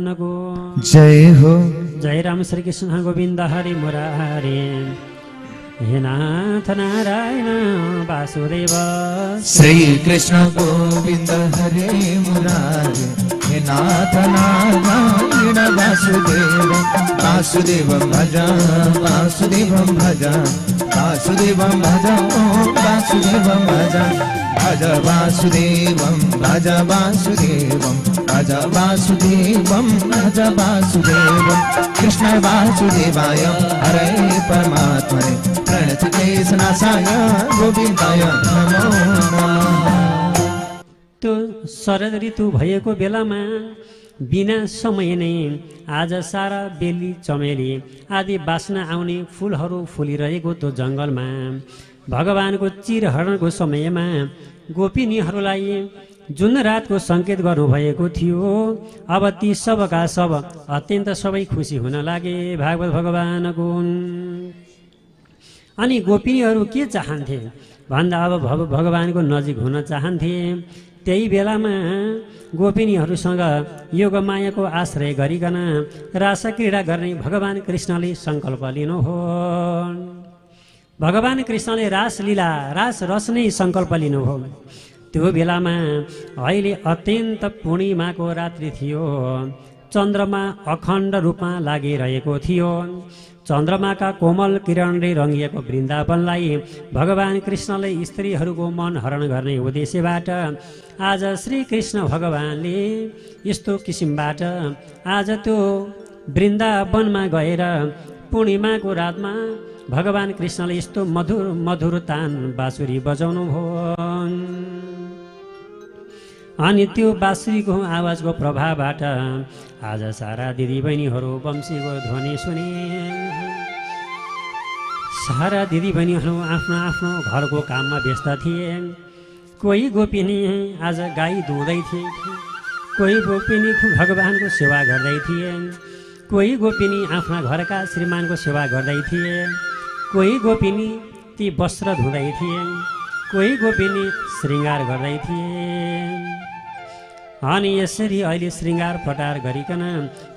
भगवानको जय हो। जय राम श्री कृष्ण गोविंद हरि मुरारे हे नाथ नारायण वासुदेव श्री कृष्ण गोविंद हरे मुरारे हे नाथ नारायण वासुदेव वासुदेवं भज वासुदेवं भज वासुदेवं भज वासुदेवं भज भज वासुदेवं भज वासुदेवं भज वासुदेवं भज वासुदेवं कृष्ण वासुदेवाय हरे परमात्मने प्रणतक्लेशनाशाय गोविन्दाय नमो नमः। त्यो शरद ऋतु भएको बेलामा बिना समय नै आज सारा बेली चमेली आदि बास्ना आउने फुलहरू फुलिरहेको त्यो जङ्गलमा भगवानको चिरहरणको समयमा गोपिनीहरूलाई जुन रातको सङ्केत गर्नुभएको थियो अब ती सबका सब अत्यन्त सबै खुसी हुन लागे भागवत भगवानको। अनि गोपिनीहरू के चाहन्थे भन्दा अब भगवानको नजिक हुन चाहन्थे। त्यही बेलामा गोपिनीहरूसँग योग मायाको आश्रय गरिकन रास क्रीडा गर्ने भगवान कृष्णले सङ्कल्प लिनु हो। भगवान कृष्णले रासलीला रास रस नै सङ्कल्प लिनु हो। त्यो बेलामा अहिले अत्यन्त पूर्णिमाको रात्रि थियो। चन्द्रमा अखण्ड रूपमा लागिरहेको थियो। चन्द्रमाका कोमल किरणले रङ्गिएको वृन्दावनलाई भगवान कृष्णले स्त्रीहरूको मन हरण गर्ने उद्देश्यबाट आज श्री कृष्ण भगवानले यस्तो किसिमबाट आज त्यो वृन्दावनमा गएर पूर्णिमाको रातमा भगवान कृष्णले यस्तो मधुर मधुर तान बाँसुरी बजाउनु भयो। अनि त्यो बाँसुरीको आवाजको प्रभावबाट आज सारा दिदीबहिनीहरू वंशीको ध्वनि सुने। सारा दिदीबहिनीहरू आफ्नो आफ्नो घरको काममा व्यस्त थिए। कोही गोपिनी आज गाई धुँदै थिए, कोही गोपिनी भगवानको सेवा गर्दै थिए, कोही गोपिनी आफ्ना घरका श्रीमानको सेवा गर्दै थिए, कोही गोपिनी ती वस्त्र धुँदै थिए, कोही गोपिनी श्रृङ्गार गर्दै थिए। अनि यसरी अहिले श्रृङ्गार पटार गरिकन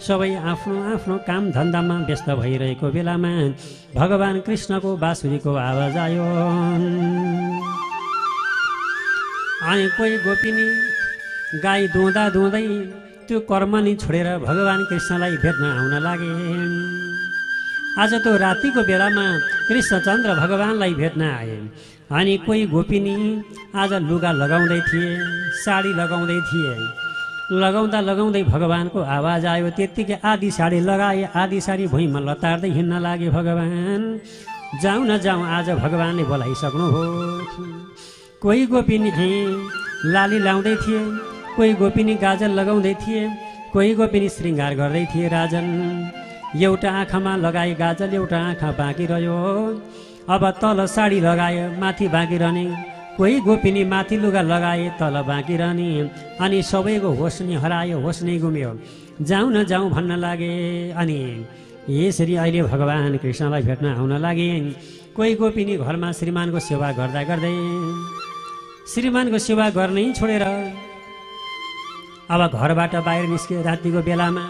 सबै आफ्नो आफ्नो काम धन्दामा व्यस्त भइरहेको बेलामा भगवान कृष्णको बाँसुरीको आवाज आयो। अनि कोही गोपिनी गाई दुहुँदा दुहुँदै त्यो कर्मनी छोडेर भगवान कृष्णलाई भेट्न आउन लागे। आज त्यो रातिको बेलामा कृष्णचन्द्र भगवानलाई भेट्न आए। अनि कोही गोपिनी आज लुगा लगाउँदै थिए, साडी लगाउँदै थिए। लगाउँदा लगाउँदै भगवानको आवाज आयो। त्यत्तिकै आधी साडी लगाए, आधी साडी भुइँमा लतार्दै हिँड्न लागे। भगवान जाउँ न जाउँ, आज भगवानले बोलाइसक्नु हो। कोही गोपिनी लाली लाउँदै थिए, कोही गोपिनी गाजल लगाउँदै थिए, कोही गोपिनी श्रृङ्गार गर्दै थिए। राजन एउटा आँखामा लगाए गाजल, एउटा आँखा बाँकी रह्यो। अब तल साडी लगाए, माथि बाँकी रहने। कोही गोपिनी माथि लुगा लगाए, तल बाँकी रहने। अनि सबैको होस नै हरायो, होस नै गुम्यो। जाउँ न जाउँ भन्न लागे। अनि यसरी अहिले भगवान कृष्णलाई भेट्न आउन लागे। कोही गोपिनी घरमा श्रीमानको सेवा गर्दा गर्दै श्रीमानको सेवा गर्नै छोडेर अब घरबाट बाहिर निस्के रातिको बेलामा।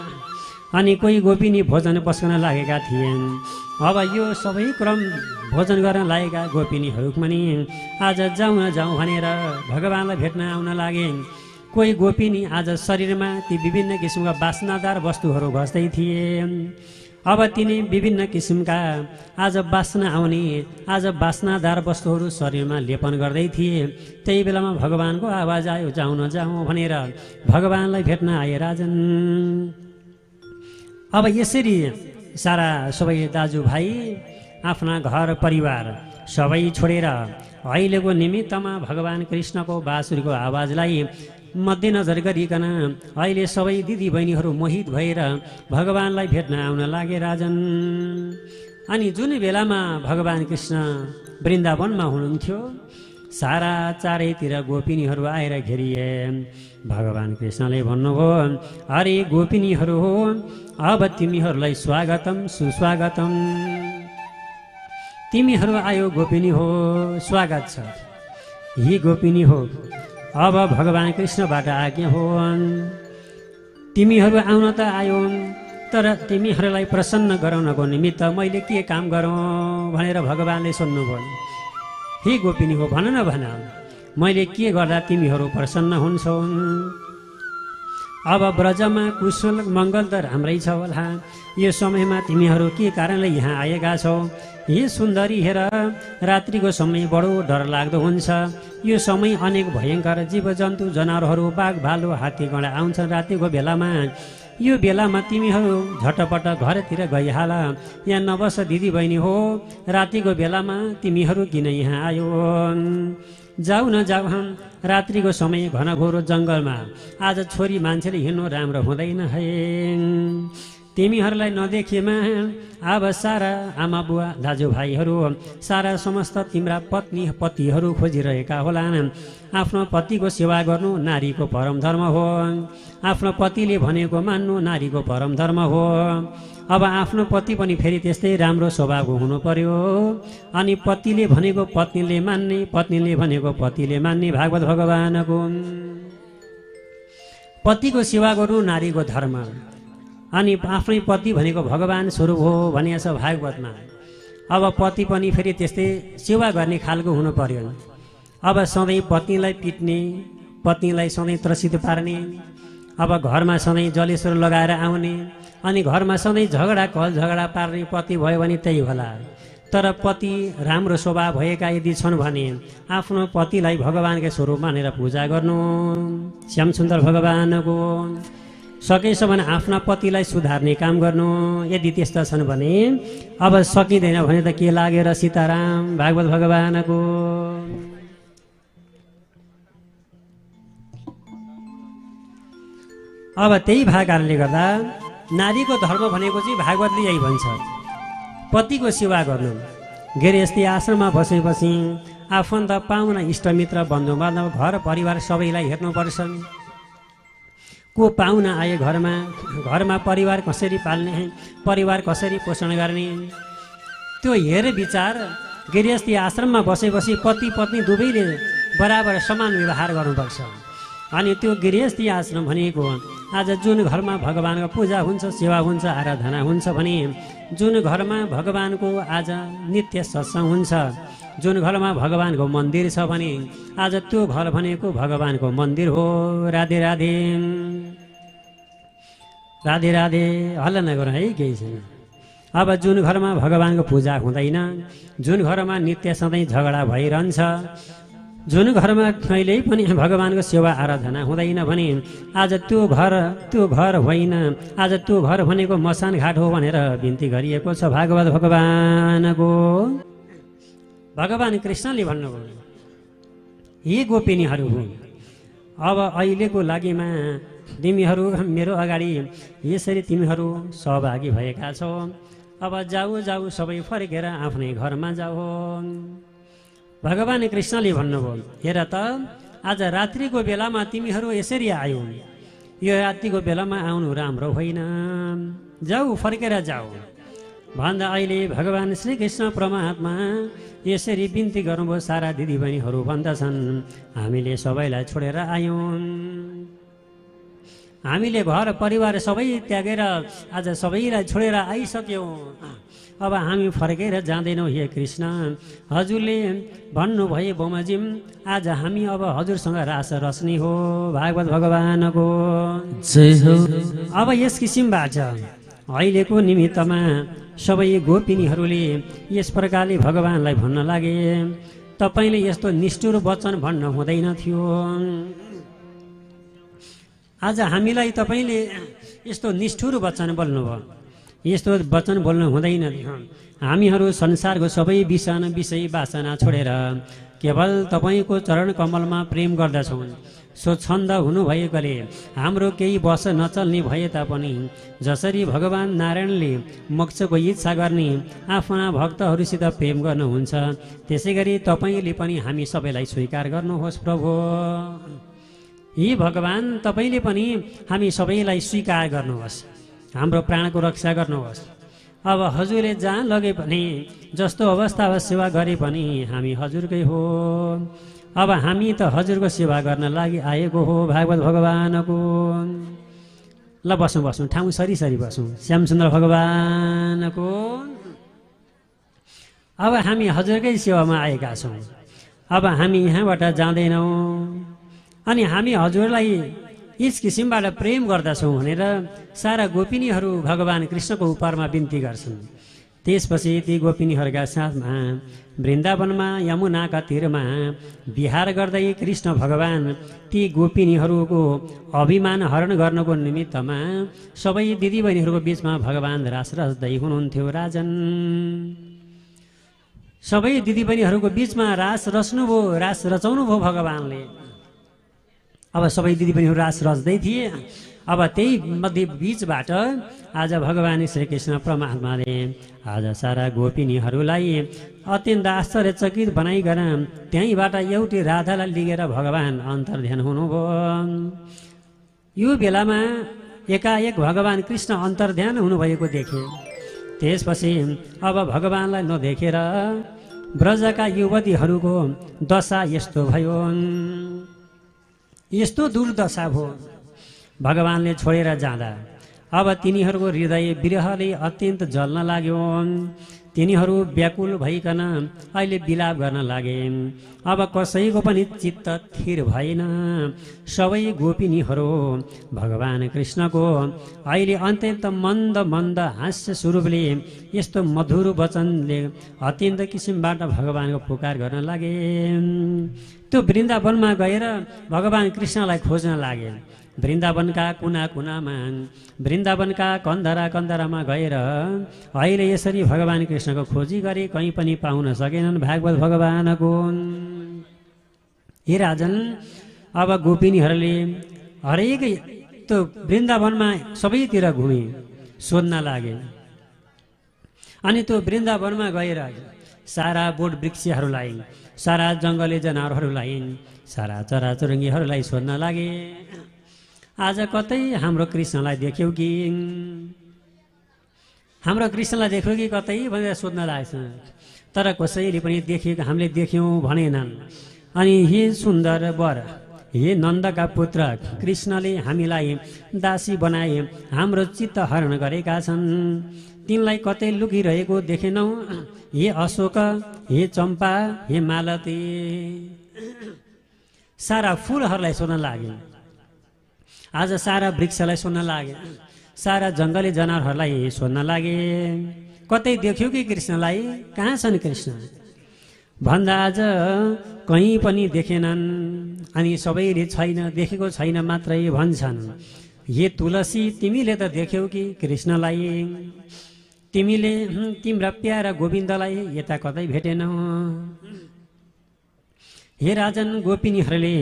अनि कोही गोपिनी भोजन पस्कन लागेका थिए। अब यो सबै क्रम भोजन गर्न लागेका गोपिनीहरू पनि आज जाउँ न जाउँ भनेर भगवानलाई भेट्न आउन लागे। कोही गोपिनी आज शरीरमा ती विभिन्न किसिमका वासनादार वस्तुहरू घस्दै थिए। अब तिनी विभिन्न किसिमका आज वासना आउने, आज वासनादार वस्तुहरू शरीरमा लेपन गर्दै थिए। त्यही बेलामा भगवानको आवाज आयो, जाउँ न जाउँ भनेर भगवानलाई भेट्न आए राजन। अब यसरी सारा सबै दाजुभाइ आफ्ना घर परिवार सबै छोडेर अहिलेको निमित्तमा भगवान कृष्णको बाँसुरीको आवाजलाई मध्यनजर गरिकन अहिले सबै दिदीबहिनीहरू मोहित भएर भगवानलाई भेट्न आउन लागे राजन। अनि जुन बेलामा भगवान कृष्ण वृन्दावनमा हुनुहुन्थ्यो, सारा चारैतिर गोपिनीहरू आएर घेरिए। भगवान कृष्णले भन्नुभयो, अरे गोपिनीहरू हो, अब तिमीहरूलाई स्वागतम सुस्वागतम। तिमीहरू आयो गोपिनी हो, स्वागत छ। यी गोपिनी हो, अब भगवान कृष्णबाट आज्ञा हो। तिमीहरू आउन त आयो, तर तिमीहरूलाई प्रसन्न गराउनको निमित्त मैले के काम गरौँ भनेर भगवानले सोध्नुभयो। हे गोपिनी हो, भन न भन, मैले के गर्दा तिमीहरू प्रसन्न हुन्छौ? अब ब्रजमा कुशल मङ्गल त राम्रै छ होला, यो समयमा तिमीहरू के कारणले यहाँ आएका छौ? हे सुन्दरी, हेर रात्रिको समय बडो डरलाग्दो हुन्छ। यो समय अनेक भयङ्कर जीवजन्तु जनावरहरू बाघ भालु हात्ती गणा आउँछन् रातिको बेलामा। यो बेलामा तिमीहरू झटपट घरतिर गइहाल, यहाँ नबस दिदी बहिनी हो। रातिको बेलामा तिमीहरू किन यहाँ आयो? जाऊ न जाऊ, रात्रिको समय घनघोर जङ्गलमा आज छोरी मान्छेले हिँड्नु राम्रो हुँदैन है। तिमीहरूलाई नदेखेमा अब सारा आमा बुवा दाजुभाइहरू सारा समस्त तिम्रा पत्नी पतिहरू खोजिरहेका होलान्। आफ्नो पतिको सेवा गर्नु नारीको परम धर्म हो। आफ्नो पतिले भनेको मान्नु नारीको परम धर्म हो। अब आफ्नो पति पनि फेरि त्यस्तै राम्रो स्वभावको हुनु पर्यो। अनि पतिले भनेको पत्नीले मान्ने, पत्नीले भनेको पतिले मान्ने भागवत भगवानको। पतिको सेवा गर्नु नारीको धर्म, अनि आफ्नै पति भनेको भगवान स्वरूप हो भनिएको छ भागवतमा। अब पति पनि फेरि त्यस्तै सेवा गर्ने खालको हुनु पर्यो। अब सधैँ पत्नीलाई पिट्ने, पत्नीलाई सधैँ त्रसित पार्ने, अब घरमा सधैँ जलेश्वर लगाएर आउने, अनि घरमा सधैँ झगडा कल झगडा पार्ने पति भयो भने त्यही होला। तर पति राम्रो स्वभाव भएका यदि छन् भने आफ्नो पतिलाई भगवानकै स्वरूप मानेर पूजा गर्नु। श्यामसुन्दर भगवानको सकेसम्म आफ्ना पतिलाई सुधार्ने काम गर्नु। यदि त्यस्ता छन् भने, अब सकिँदैन भने त के लागेर सीताराम भागवत भगवानको। अब त्यही भएको कारणले गर्दा नारीको धर्म भनेको चाहिँ भागवतले यही भन्छ, पतिको सेवा गर्नु। गृहस्थी आश्रममा बसेपछि आफन्त पाहुना इष्टमित्र बन्धुबान्धव घर परिवार सबैलाई हेर्नुपर्छ। को पाहुना आए घरमा, घरमा परिवार कसरी पाल्ने, परिवार कसरी पोषण गर्ने, त्यो हेर विचार गृहस्थी आश्रममा बसेपछि पति पत्नी दुवैले बराबर समान व्यवहार गर्नुपर्छ। अनि त्यो गृहस्थी आश्रम भनेको आज जुन घरमा भगवानको पूजा हुन्छ, सेवा हुन्छ, आराधना हुन्छ भने, जुन घरमा भगवानको आज नित्य सत्सङ्ग हुन्छ, जुन घरमा भगवानको मन्दिर छ भने आज त्यो घर भनेको भगवानको मन्दिर हो। राधे राधे राधे राधे, हल्ला नगर है, केही छैन। अब जुन घरमा भगवानको पूजा हुँदैन, जुन घरमा नित्य सधैँ झगडा भइरहन्छ, जुन घरमा कहिल्यै पनि भगवानको सेवा आराधना हुँदैन भने आज त्यो घर होइन, आज त्यो घर भनेको मसान घाट हो भनेर बिन्ती गरिएको छ भागवत भगवानको। भगवान कृष्णले भन्नुभयो, यी गोपिनीहरू हुन्, अब अहिलेको लागिमा तिमीहरू मेरो अगाडि यसरी तिमीहरू सहभागी भएका छौ। अब जाऊ जाऊ सबै फर्केर आफ्नै घरमा जाऊ। भगवान कृष्णले भन्नुभयो, हेर त आज रात्रिको बेलामा तिमीहरू यसरी आयौ, यो रातिको बेलामा आउनु राम्रो होइन, जाऊ फर्केर जाऊ भन्दा अहिले भगवान श्रीकृष्ण परमात्मा यसरी बिन्ती गर्नुभयो। सारा दिदीबहिनीहरू भन्दछन्, हामीले सबैलाई छोडेर आयौँ, हामीले घर परिवार सबै त्यागेर आज सबैलाई छोडेर आइसक्यौँ, अब हामी फर्केर जाँदैनौँ। हे कृष्ण, हजुरले भन्नुभयो बमोजिम आज हामी अब हजुरसँग रास रच्ने हो। भागवत भगवानको जय हो। अब यस किसिमबाट अहिलेको निमित्तमा सबै गोपिनीहरूले यस प्रकारले भगवानलाई भन्न लागे, तपाईँले यस्तो निष्ठुर वचन भन्न हुँदैन थियो। आज हामीलाई तपाईँले यस्तो निष्ठुर वचन बोल्नुभयो, यस्तो वचन बोल्नु हुँदैन थियो। हामीहरू संसारको सबै विषय वासना छोडेर केवल तपाईँको चरण कमलमा प्रेम गर्दछौँ। सो छन्द हुनुभएकोले हाम्रो केही बस नचल्ने भए तापनि जसरी भगवान नारायणले मोक्षको इच्छा गर्ने आफ्ना भक्तहरूसित प्रेम गर्नुहुन्छ, त्यसै गरी तपाईँले पनि हामी सबैलाई स्वीकार गर्नुहोस् प्रभु। यी भगवान तपाईँले पनि हामी सबैलाई स्वीकार गर्नुहोस्, हाम्रो प्राणको रक्षा गर्नुहोस्। अब हजुरले जहाँ लगे पनि जस्तो अवस्था सेवा गरे पनि हामी हजुरकै हो। अब हामी त हजुरको सेवा गर्न लागि आएको हो। भागवत भगवानको ल बसौँ बसौँ, ठाउँ सरी बसौँ। श्यामसुन्दर भगवानको अब हामी हजुरकै सेवामा आएका छौँ। अब हामी यहाँबाट जाँदैनौँ अनि हामी हजुरलाई यस किसिमबाट प्रेम गर्दछौँ भनेर सारा गोपिनीहरू भगवान कृष्णको उपरमा बिन्ती गर्छन्। त्यसपछि ती गोपिनीहरूका साथमा वृन्दावनमा यमुनाका तीरमा विहार गर्दै कृष्ण भगवान ती गोपिनीहरूको अभिमान हरण गर्नको निमित्तमा सबै दिदीबहिनीहरूको बिचमा भगवान रास रच्दै हुनुहुन्थ्यो। राजन सबै दिदीबहिनीहरूको बिचमा रास रच्नुभयो, रास रचाउनु भयो भगवानले। अब सबै दिदीबहिनीहरू रास रच्दै थिए। अब त्यही मध्य बीचबाट आज भगवान श्रीकृष्ण परमात्माले आज सारा गोपिनीहरूलाई अत्यन्त आश्चर्यचकित बनाइकन त्यहीँबाट एउटी राधालाई लिएर भगवान अन्तर्ध्यान हुनुभयो। यो बेलामा एकाएक भगवान कृष्ण अन्तर्ध्यान हुनुभएको देखे। त्यसपछि अब भगवानलाई नदेखेर ब्रजका युवतीहरूको दशा यस्तो भयो, यस्तो दुर्दशा भयो। भगवानले छोडेर जाँदा अब तिनीहरूको हृदय विरहले अत्यन्त जल्न लाग्यो। तिनीहरू व्याकुल भइकन अहिले विलाप गर्न लागे। अब कसैको पनि चित्त थिर भएन। सबै गोपिनीहरू भगवान कृष्णको अहिले अत्यन्त मन्द मन्द हास्य स्वरूपले यस्तो मधुर वचनले अत्यन्त किसिमबाट भगवानको पुकार गर्न लागे। त्यो वृन्दावनमा गएर भगवान कृष्णलाई खोज्न लागे। वृन्दावनका कुना कुनामा, वृन्दावनका कन्दरा कन्दरामा गएर अहिले यसरी भगवान कृष्णको खोजी गरे, कहीँ पनि पाउन सकेनन् भागवत भगवानको। हे राजन, अब गोपिनीहरूले हरेक त्यो वृन्दावनमा सबैतिर घुमे, सोध्न लागे। अनि त्यो वृन्दावनमा गएर सारा बोट वृक्षहरूलाई, सारा जङ्गली जनावरहरूलाई, सारा चराचुरुङ्गीहरूलाई सोध्न लागे। आज कतै हाम्रो कृष्णलाई देख्यौ कि, हाम्रो कृष्णलाई देख्यौ कि कतै भनेर सोध्न लागेछ। तर कसैले पनि देखेको हामीले देख्यौँ भनेनन्। अनि हे सुन्दर वर, हे नन्दका पुत्र, कृष्णले हामीलाई दासी बनाए, हाम्रो चित्त हरण गरेका छन्। तिनलाई कतै लुकिरहेको देखेनौ। हे अशोक, हे चम्पा, हे मालती, सारा फुलहरूलाई सोध्न लागे। आज सारा वृक्षलाई सोध्न लागे, सारा जङ्गली जनावरहरूलाई सोध्न लागे। कतै देख्यो कि कृष्णलाई? कहाँ छन् कृष्ण भन्दा आज कहीँ पनि देखेनन्। अनि सबैले छैन, देखेको छैन मात्रै भन्छन्। हे तुलसी, तिमीले त देख्यौ कि कृष्णलाई? तिमीले तिम्रा प्यारा गोविन्दलाई यता कतै भेटेनौ। हे राजन, गोपिनीहरूले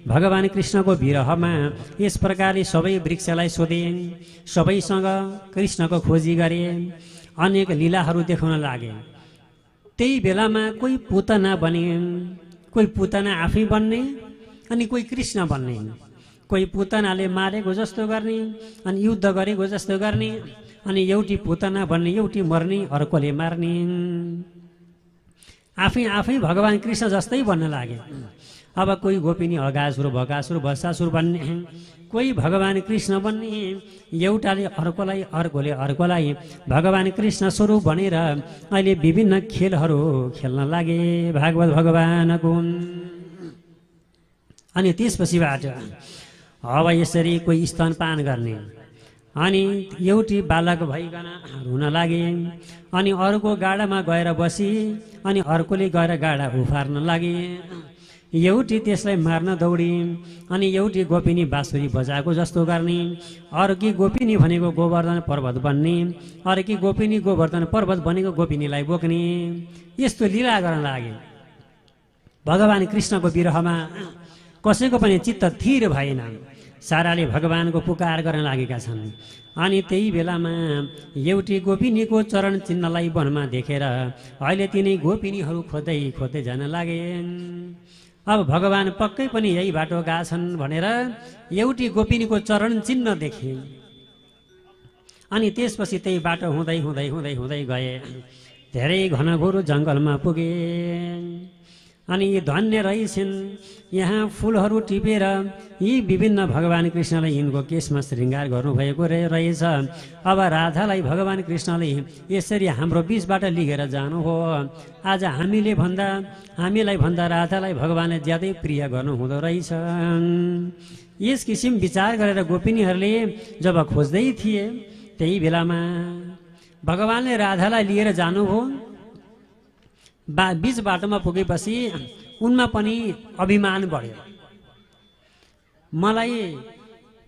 भगवान कृष्णको विरहमा यस प्रकारले सबै वृक्षलाई सोधे, सबैसँग कृष्णको खोजी गरे, अनेक लीलाहरू देखाउन लागे। त्यही बेलामा कोही पुतना बने, कोही पुतना आफै बन्ने, अनि कोही कृष्ण बन्ने। कोही पुतनाले मारेको जस्तो गर्ने, अनि युद्ध गरेको जस्तो गर्ने, अनि एउटी पुतना बन्ने, एउटी मर्ने, अर्कोले मार्ने। आफै आफै भगवान कृष्ण जस्तै बन्न लागे। अब कोही गोपिनी अगासुर, बगासुर, बसासुर बन्ने, कोही भगवान कृष्ण बन्ने। एउटाले अर्कोलाई, अर्कोले अर्कोलाई भगवान कृष्ण स्वरूप भनेर अहिले विभिन्न खेलहरू खेल्न लागे भागवत भगवानको। अनि त्यसपछिबाट अब यसरी कोही स्तनपान गर्ने, अनि एउटी बालक भइकन रुन लागे। अनि अर्को गाडामा गएर बसी, अनि अर्कोले गएर गाडा उफार्न लागे। एउटी त्यसलाई मार्न दौडी, अनि एउटी गोपिनी बाँसुरी बजाएको जस्तो गर्ने। अर्की गोपिनी भनेको गोवर्धन पर्वत बन्ने, अर्की गोपिनी गोवर्धन पर्वत बनेको गोपिनीलाई बोक्ने। यस्तो लीला गर्न लागे। भगवान कृष्णको विरहमा कसैको पनि चित्त थिर भएन। साराले भगवानको पुकार गर्न लागेका छन्। अनि त्यही बेलामा एउटी गोपिनीको चरण चिन्हलाई वनमा देखेर अहिले तिनै गोपिनीहरू खोज्दै खोज्दै जान लागे। अब भगवान पक्कै पनि यही बाटो गएका छन् भनेर एउटी गोपिनीको चरण चिन्ह देखे। अनि त्यसपछि त्यही बाटो हुँदै हुँदै हुँदै हुँदै गए। धेरै घनघोर जङ्गलमा पुगे। अनि यी धन्य रहेछन्। यहाँ फुलहरू टिपेर यी विभिन्न भगवान् कृष्णले यिनको केशमा श्रृङ्गार गर्नुभएको रहेछ। अब राधालाई भगवान् कृष्णले यसरी हाम्रो बिचबाट लिएर जानुभयो। आज हामीलाई भन्दा राधालाई भगवानले ज्यादै प्रिय गर्नुहुँदो रहेछ। यस किसिम विचार गरेर गोपिनीहरूले जब खोज्दै थिए त्यही बेलामा भगवानले राधालाई लिएर जानुभयो। बीच बाटोमा पुगेपछि उनमा पनि अभिमान बढ्यो। मलाई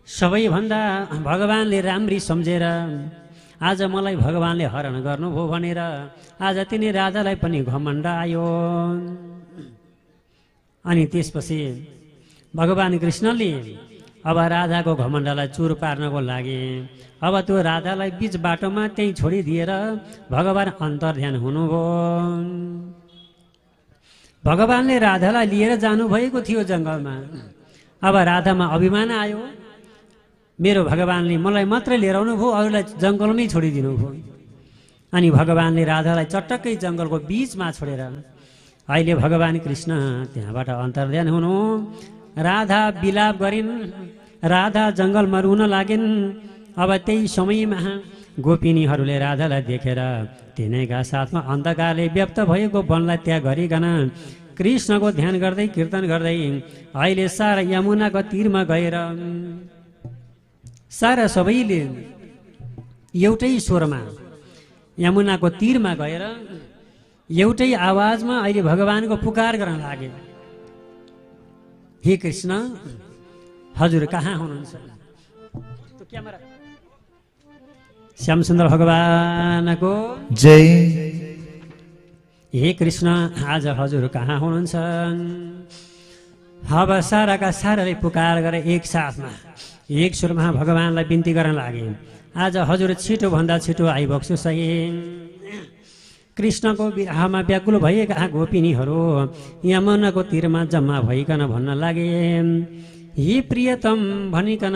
सबैभन्दा भगवानले राम्री सम्झेर आज मलाई भगवानले हरण गर्नुभयो भनेर आज तिनी राधालाई पनि घमण्ड आयो। अनि त्यसपछि भगवान् कृष्णले अब राधाको घमण्डलाई चुर पार्नको लागि अब त्यो राधालाई बीच बाटोमा त्यही छोडिदिएर भगवान् अन्तर्ध्यान हुनुभयो। भगवानले राधालाई लिएर जानुभएको थियो जङ्गलमा। अब राधामा अभिमान आयो, मेरो भगवानले मलाई मात्रै लिएर आउनुभयो, अरूलाई जङ्गलमै छोडिदिनु भयो। अनि भगवानले राधालाई चटक्कै जङ्गलको बीचमा छोडेर अहिले भगवान् कृष्ण त्यहाँबाट अन्तर्ध्यान हुनु। राधा विलाप गरिन्, राधा जङ्गलमा रुन लागिन्। अब त्यही समयमा गोपिनीहरूले राधालाई देखेर तिनैका साथमा अन्धकारले व्यक्त भएको वनलाई त्याग गरिकन कृष्णको ध्यान गर्दै कीर्तन गर्दै अहिले सारा यमुनाको तीरमा गएर सारा सबैले एउटै स्वरमा यमुनाको तीरमा गएर एउटै आवाजमा अहिले भगवानको पुकार गर्न लागे, हे कृष्ण हजुर कहाँ हुनुहुन्छ? श्याम सुन्दर भगवानको जय। हे कृष्ण आज हजुर कहाँ हुनुहुन्छ? अब साराका साराले पुकार गरे एक साथमा एक सुरमा भगवानलाई बिन्ती गर्न लागे, आज हजुर छिटोभन्दा छिटो आइबक्छु सही। कृष्णको विवाहमा व्याकुल भएका गोपिनीहरू यमुनाको तीरमा जम्मा भइकन भन्न लागे, हे प्रियतम भनिकन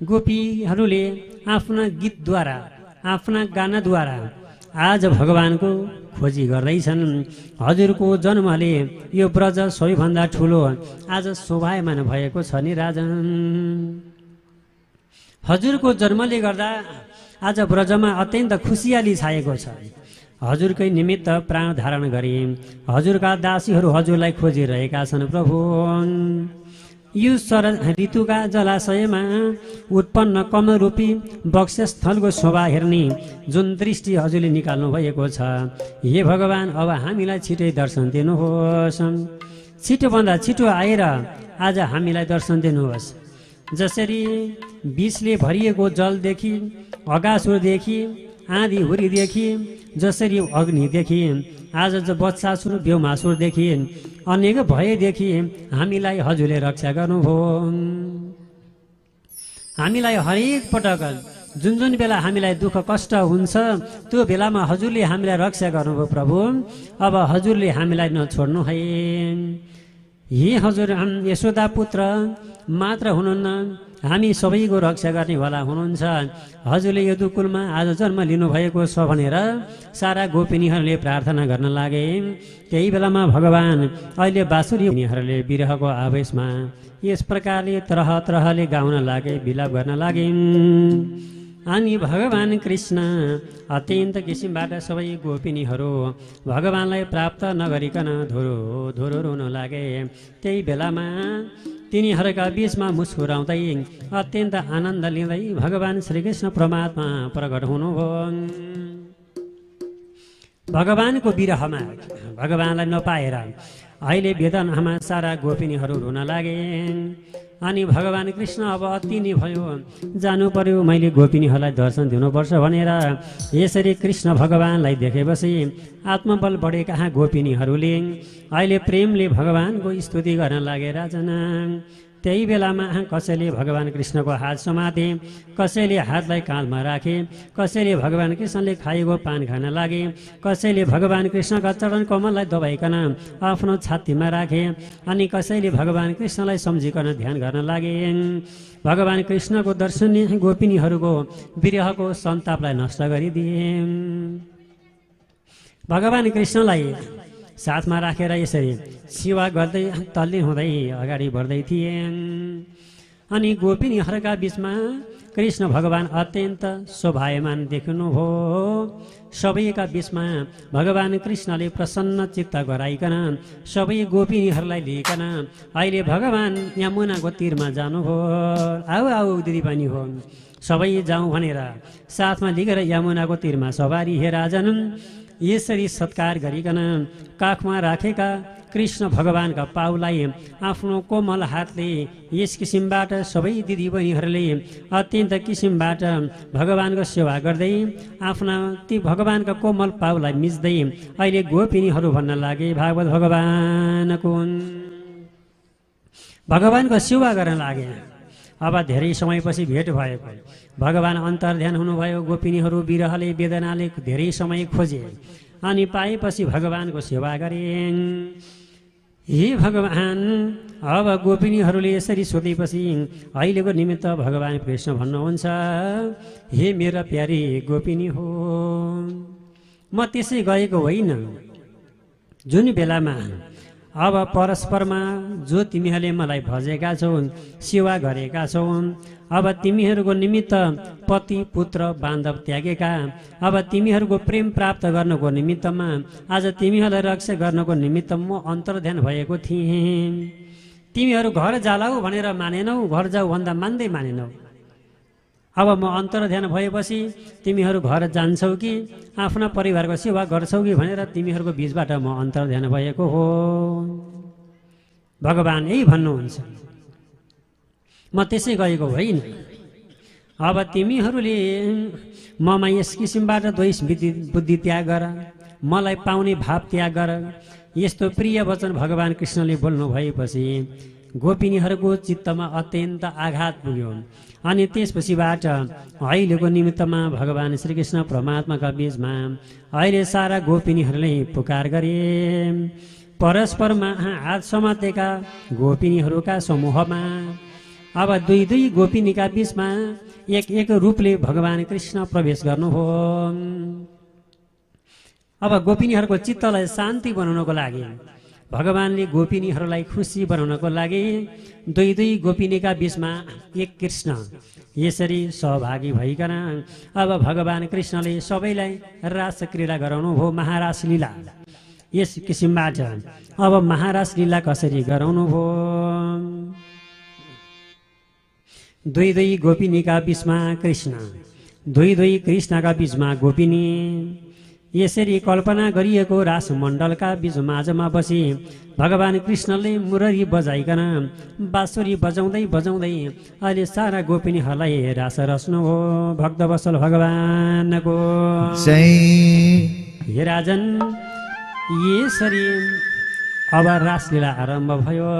गोपीहरूले आफ्ना गीतद्वारा आफ्ना गानाद्वारा आज भगवानको खोजी गर्दैछन्। हजुरको जन्मले यो ब्रज सबैभन्दा ठुलो आज शोभायमान भएको छ नि राजन। हजुरको जन्मले गर्दा आज ब्रजमा अत्यन्त खुसियाली छाएको छ। हजुरकै निमित्त प्राण धारण गरी हजुरका दासीहरू हजुरलाई खोजिरहेका छन् प्रभु। यो शरद ऋतुका जलाशयमा उत्पन्न कमलरूपी वक्षस्थलको शोभा हेर्ने जुन दृष्टि हजुरले निकाल्नु भएको छ, हे भगवान अब हामीलाई छिटै दर्शन दिनुहोस्। छिटोभन्दा छिटो आएर आज हामीलाई दर्शन दिनुहोस्। जसरी विषले भरिएको जलदेखि, अगासुरदेखि, आँधी हुरीदेखि, जसरी अग्निदेखि, आज बत्सासुर ब्योमासुरदेखि, अनेक भयदेखि हामीलाई हजुरले रक्षा गर्नुभयो। हामीलाई हरेक पटक जुन जुन बेला हामीलाई दुःख कष्ट हुन्छ त्यो बेलामा हजुरले हामीलाई रक्षा गर्नुभयो प्रभु। अब हजुरले हामीलाई नछोड्नु है। हे हजुर यशोदा पुत्र मात्र हुनुहुन्न, हामी सबैको रक्षा गर्नेवाला हुनुहुन्छ। हजुरले यो दुकुलमा आज जन्म लिनुभएको छ भनेर सारा गोपिनीहरूले प्रार्थना गर्न लागे। त्यही बेलामा भगवान अहिले बाँसुरीहरूले विरहको आवेशमा यस प्रकारले तरह तरहले गाउन लागे, विलाप गर्न लागे। अनि भगवान् कृष्ण अत्यन्त किसिमबाट सबै गोपिनीहरू भगवानलाई प्राप्त नगरिकन धुरो धुरो रुन लागे। त्यही बेलामा तिनीहरूका बीचमा मुस्कुराउँदै अत्यन्त आनन्द लिँदै भगवान् श्रीकृष्ण परमात्मा प्रकट हुनुभयो। भगवानको विरहमा भगवानलाई नपाएर अहिले वेदनामा सारा गोपिनीहरू रुन लागे। अनि भगवान् कृष्ण अब अति नै भयो, जानु पर्यो, मैले गोपिनीहरूलाई दर्शन दिनुपर्छ भनेर यसरी कृष्ण भगवानलाई देखेपछि आत्मबल बढेका गोपिनीहरूले अहिले प्रेमले भगवानको स्तुति गर्न लागे राजन। त्यही बेलामा कसैले भगवान् कृष्णको हात समाते, कसैले हातलाई काँधमा राखे, कसैले भगवान् कृष्णले खाएको पान खान लागे, कसैले भगवान् कृष्णका चरण कमललाई दबाइकन आफ्नो छातीमा राखे, अनि कसैले भगवान् कृष्णलाई सम्झिकन ध्यान गर्न लागे। भगवान् कृष्णको दर्शनले गोपिनीहरूको विरहको सन्तापलाई नष्ट गरिदिए। भगवान् कृष्णलाई साथमा राखेर यसरी सेवा गर्दै तल्लीन हुँदै अगाडि बढ्दै थिए। अनि गोपिनीहरूका बिचमा कृष्ण भगवान अत्यन्त शोभायमान देख्नुभयो। सबैका बिचमा भगवान कृष्णले प्रसन्न चित्त गराइकन सबै गोपिनीहरूलाई लिइकन अहिले भगवान यमुनाको तीरमा जानुभयो। आऊ आऊ दिदी पनि हो, सबै जाउँ भनेर साथमा लिएर यमुनाको तीरमा सवारी हे राजन यसरी सत्कार गरिकन काखमा राखेका कृष्ण भगवानका पाउलाई आफ्नो कोमल हातले यस किसिमबाट सबै दिदीबहिनीहरूले अत्यन्त किसिमबाट भगवानको सेवा गर्दै आफ्ना ती भगवानका कोमल पाउलाई मिच्दै अहिले गोपिनीहरू भन्न लागे भागवत भगवानको सेवा गर्न लागे। अब धेरै समयपछि भेट भएको भगवान अन्तर्ध्यान हुनुभयो। गोपिनीहरू विरहले वेदनाले धेरै समय खोजे अनि पाएपछि भगवानको सेवा गरे। हे भगवान, अब गोपिनीहरूले यसरी सोधेपछि अहिलेको निमित्त भगवान कृष्ण भन्नुहुन्छ, हे मेरा प्यारी गोपिनी हो, म त्यसै गएको होइन। जुन बेलामा अब परस्परमा जो तिमीहरूले मलाई भजेका छौ, सेवा गरेका छौ, अब तिमीहरूको निमित्त पति पुत्र बान्धव त्यागेका, अब तिमीहरूको प्रेम प्राप्त गर्नको निमित्तमा आज तिमीहरूलाई रक्षा गर्नको निमित्त म अन्तर्ध्यान भएको थिएँ। तिमीहरू घर जालाऊ भनेर मानेनौ, घर जाऊ भन्दा मान्दै मानेनौ। अब म अन्तर्ध्यान भएपछि तिमीहरू घर जान्छौ कि आफ्ना परिवारको सेवा गर्छौ कि भनेर तिमीहरूको बिचबाट म अन्तर्ध्यान भएको हो। भगवान यही भन्नुहुन्छ, म त्यसै गएको होइन। अब तिमीहरूले ममा यस किसिमबाट द्वेष बुद्धि त्याग गर, मलाई पाउने भाव त्याग गर। यस्तो प्रिय वचन भगवान कृष्णले बोल्नु भएपछि गोपिनीहरूको चित्तमा अत्यन्त आघात पुग्यो। अनि त्यसपछिबाट अहिलेको निमित्तमा भगवान श्रीकृष्ण परमात्माका बीचमा अहिले सारा गोपिनीहरूले पुकार गरे। परस्परमा हात समातेका गोपिनीहरूका समूहमा अब दुई दुई गोपिनीका बीचमा एक एक रूपले भगवान कृष्ण प्रवेश गर्नुभयो। अब गोपिनीहरूको चित्तलाई शान्ति बनाउनको लागि भगवानले गोपिनीहरूलाई खुसी बनाउनको लागि दुई दुई गोपिनीका बीचमा एक कृष्ण यसरी सहभागी भइकन अब भगवान कृष्णले सबैलाई रास क्रीडा गराउनु भयो। महारास लीला यस किसिमबाट अब महारास लीला कसरी गराउनु भयो। दुई दुई गोपिनीका बीचमा कृष्ण, दुई दुई कृष्णका बीचमा गोपिनी, यसरी कल्पना गरिएको रासमण्डलका बीच माझमा बसी भगवान कृष्णले मुरली बजाइकन बाँसुरी बजाउँदै बजाउँदै अहिले सारा गोपिनीहरूलाई रास रच्नु हो। भक्तवत्सल भगवानको जय। हे राजन, यसरी अब रासलीला आरम्भ भयो।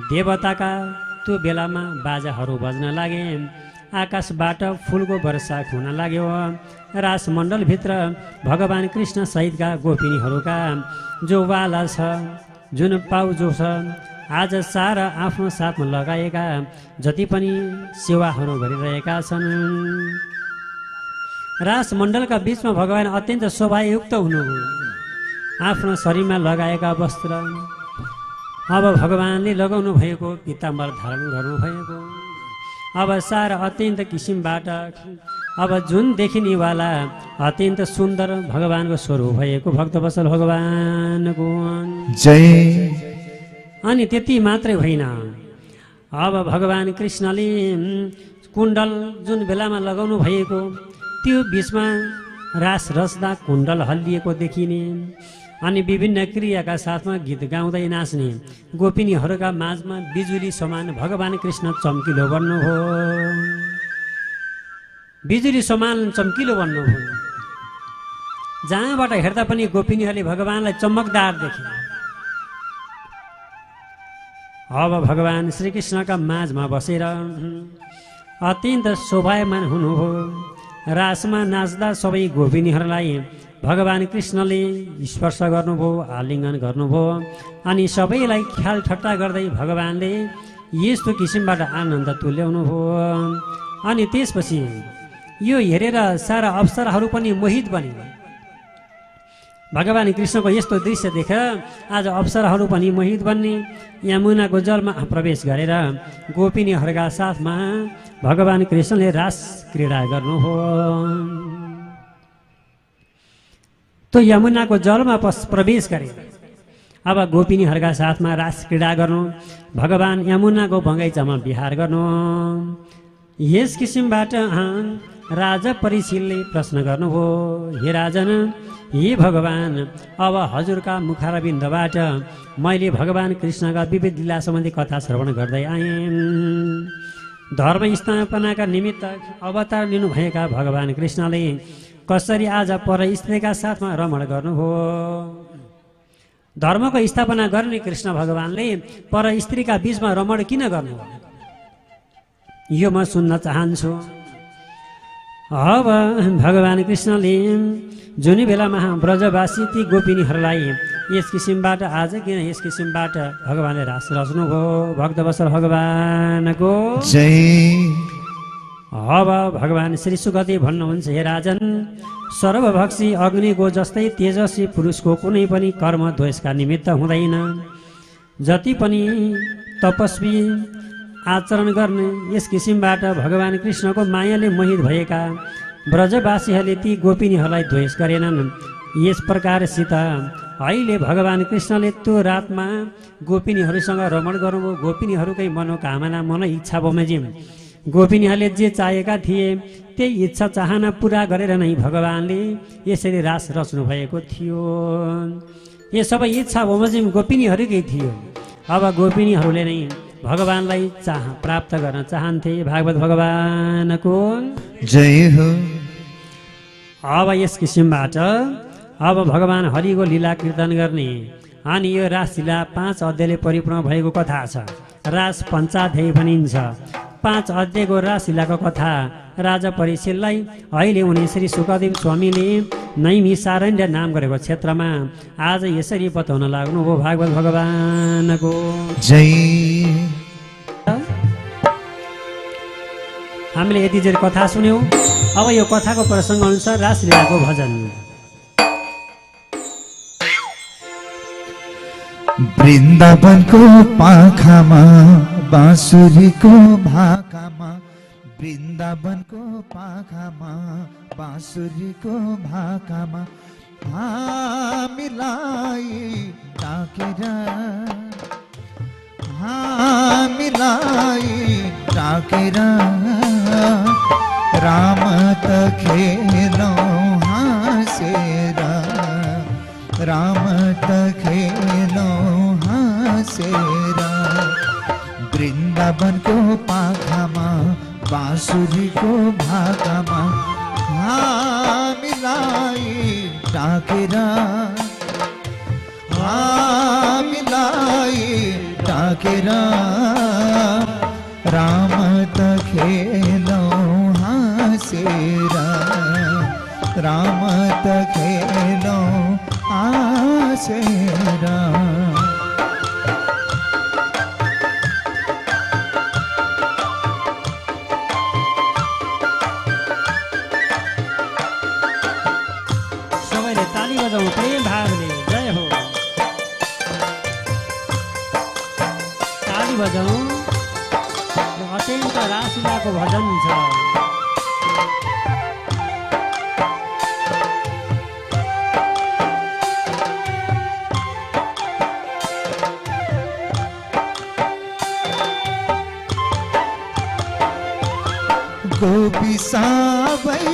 देवताका त्यो बेलामा बाजाहरू बज्न लागे, आकाशबाट फुलको वर्षा हुन लाग्यो। रासमण्डलभित्र भगवान कृष्ण सहितका गोपिनीहरूका जो वाला छ, जुन पाउजो छ, आज सारा आफ्नो साथमा लगाएका जति पनि सेवाहरू गरिरहेका छन्। रासमण्डलका बीचमा भगवान अत्यन्त शोभायुक्त हुनुभयो। आफ्नो शरीरमा लगाएका वस्त्र अब भगवानले लगाउनु भएको पीताम्बर धारण गर्नुभएको अब सारा अत्यन्त किसिमबाट अब जुन देखिनेवाला अत्यन्त सुन्दर भगवानको स्वरूप भएको भक्तवत्सल भगवानको जय। अनि त्यति मात्रै होइन, अब भगवान कृष्णले कुण्डल जुन बेलामा लगाउनु भएको त्यो बिचमा रास रच्दा कुण्डल हल्लिएको देखिने अनि विभिन्न क्रियाका साथमा गीत गाउँदै नाच्ने गोपिनीहरूका माझमा बिजुली समान भगवान कृष्ण चम्किलो बन्नुभयो। बिजुली समान चम्किलो बन्नुभयो। जहाँबाट हेर्दा पनि गोपिनीहरूले भगवानलाई चमकदार देखे। अब भगवान श्रीकृष्णका माझमा बसेर अत्यन्त शोभायमान हुनुभयो। रासमा नाच्दा सबै गोपिनीहरूलाई भगवान कृष्णले स्पर्श गर्नुभयो, आलिङ्गन गर्नुभयो अनि सबैलाई ख्याल ठट्टा गर्दै भगवानले यस्तो किसिमबाट आनन्द तुल्याउनु भयो। अनि त्यसपछि यो हेरेर सारा अप्सराहरू पनि मोहित बने। भगवान् कृष्णको यस्तो दृश्य देखेर आज अप्सराहरू पनि मोहित बन्ने यमुनाको जलमा प्रवेश गरेर गोपिनीहरूका साथमा भगवान् कृष्णले रास क्रीडा गर्नु हो। त्यो यमुनाको जलमा प्रवेश गरे अब गोपिनीहरूका साथमा रास क्रीडा गर्नु, भगवान् यमुनाको बगैँचामा विहार गर्नु। यस किसिमबाट राजा परीक्षितले प्रश्न गर्नुभयो, हे राजन, हे भगवान्, अब हजुरका मुखारविन्दबाट मैले भगवान् कृष्णका विविध लीला सम्बन्धी कथा श्रवण गर्दै आएँ। धर्म स्थापनाका निमित्त अवतार लिनुभएका भगवान् कृष्णले कसरी आज पर स्त्रीका साथमा रमण गर्नुभयो। धर्मको स्थापना गर्ने कृष्ण भगवान्ले पर स्त्रीका बीचमा रमण किन गर्नुभयो, यो म सुन्न चाहन्छु। अब भगवान् कृष्णले जुन बेलामा ब्रजवासी ती गोपिनीहरूलाई यस किसिमबाट आज किन यस किसिमबाट भगवान्ले रास रच्नुभयो। भक्तवत्सल भगवानको जय। अब भगवान् श्री सुखदेव भन्नुहुन्छ, हे राजन, सर्वभक्षी अग्निको जस्तै तेजस्वी पुरुषको कुनै पनि कर्म द्वेषका निमित्त हुँदैन। जति पनि तपस्वी आचरण गर्ने यस किसिमबाट भगवान् कृष्णको मायाले मोहित भएका ब्रजवासीहरूले ती गोपिनीहरूलाई द्वेष गरेनन्। यस प्रकारसित अहिले भगवान् कृष्णले त्यो रातमा गोपिनीहरूसँग रमण गर्नुभयो। गोपिनीहरूकै मनोकामना मन इच्छा बमोजिम गोपिनीहरूले जे चाहेका थिए त्यही इच्छा चाहना पुरा गरेर नै भगवान्ले यसरी रास रच्नु भएको थियो। यो सबै इच्छा बमोजिम गोपिनीहरूकै थियो। अब गोपिनीहरूले नै भगवान्लाई प्राप्त गर्न चाहन्थे। भागवत भगवानको जय हो। अब यस किसिमबाट अब भगवान् हरिको लीला कीर्तन गर्ने अनि यो रास लीला 5 अध्यायले परिपूर्ण भएको कथा छ। रास पञ्चाध्याय भनिन्छ। 5 अध्यायको रास लीलाको कथा राजा परीक्षितलाई अहिले उनी श्री सुखदेव स्वामीले नैमिषारण्य नाम गरेको क्षेत्रमा आज यसरी बताउन लाग्नु हो। भागवत भगवानको जय। हामीले यति जेर कथा सुन्यौँ। अब यो कथाको प्रसङ्ग अनुसार रासलीलाको भजन। वृन्दावनको पाखामा बाँसुरीको भाकामा, वृन्दावनको पाखामा बाँसुरीको भाकामा हामीलाई डाकेर, हामीलाई डाकेर राम त खेलौँ हाँसेर, राम त खेलौँ हाँसेर। वृन्दावनको पाखामा बाँसुरीको भाकामा हामीलाई डाकेर, हामीलाई डाकेर राम त खेलौँ हाँसेर, राम त खेलौँ हाँसेर। सबैले ताली बजाउँ प्रेम भावले। जय हो। ताली बजाउँ। अत्यन्त रासलीलाको भजन छ। गोपी साबै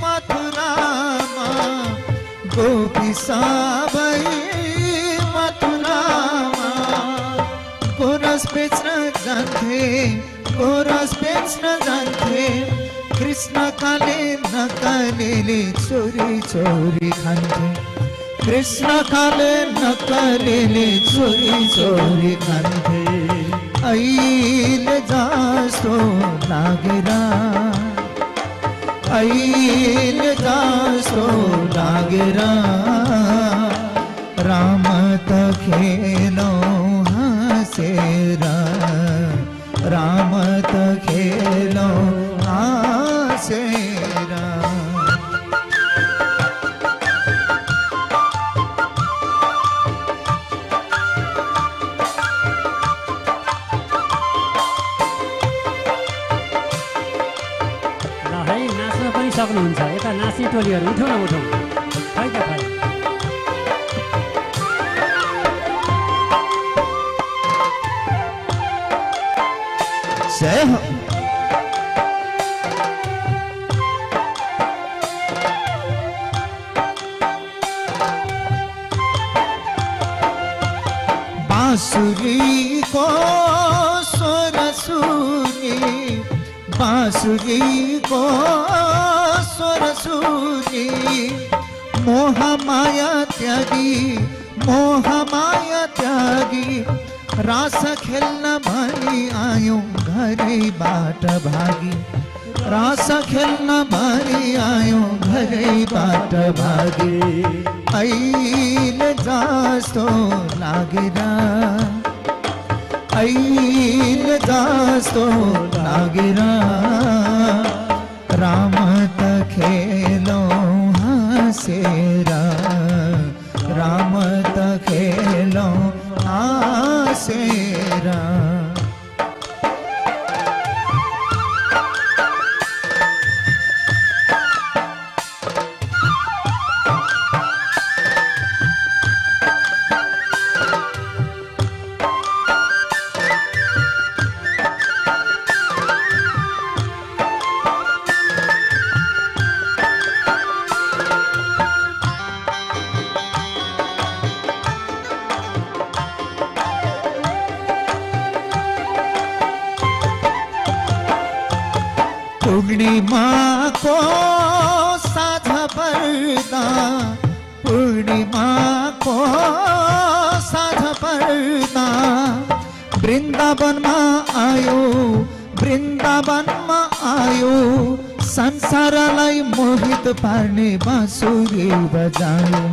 मथुरामा, गोपी साबै मथुरामा गोरस बेच्न जान्थे, गोरस बेच्न जान्थे। कृष्ण काले नकालेले चोरी चोरी खान्थे, कृष्ण काले नकालेले चोरी चोरी खान्थे। अहिले जस्तो लागेर, अहिले जस्तो लागेर राम त खेलौँ हाँसेर, राम त खेलौँ हाँसेर। सक्नुहुन्छ। यता नाच्ने टोलीहरू उठौँ न उठौँ, खै त खै। जय हो। बांसुरी को स्वर सुनी, बांसुरी को स्वर सुनी, मोह माया त्यागी, मोह माया त्यागी, रास खेल्न भनी आयौं घरैबाट भागी, रास खेल्न भनी आयौं घरैबाट भागी। ऐले जस्तो लागेर, ऐले जस्तो लागेर, राम त खेलौँ हाँसेर, राम त खेलौँ हाँसेर। पूर्णिमा को साँझ पर्दा, पूर्णिमा को साँझ पर्दा, वृन्दावनमा आयो, वृन्दावनमा आयो, संसारलाई मोहित पार्ने बाँसुरी बजायो,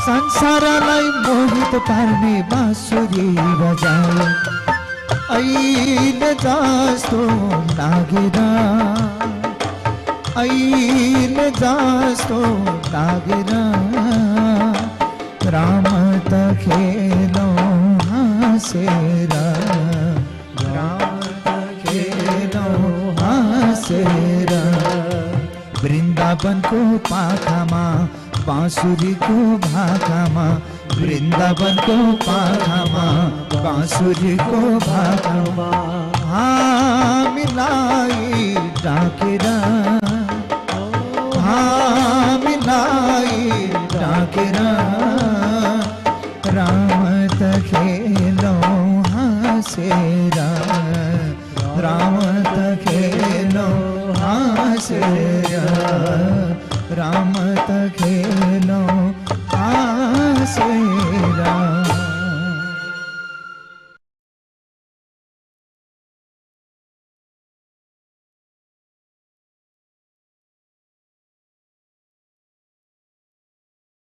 संसारलाई मोहित पार्ने बाँसुरी बजायो। ऐले जस्तो लागेर, ऐले जस्तो लागेर, राम त खेलौँ हाँसेर, राम त खेलौँ हाँसेर। वृन्दावनको पाखामा, बाँसुरीको भाकामा, वृन्दावनको पाखामा, बाँसुरीको भाकामा, हामीलाई डाकेर,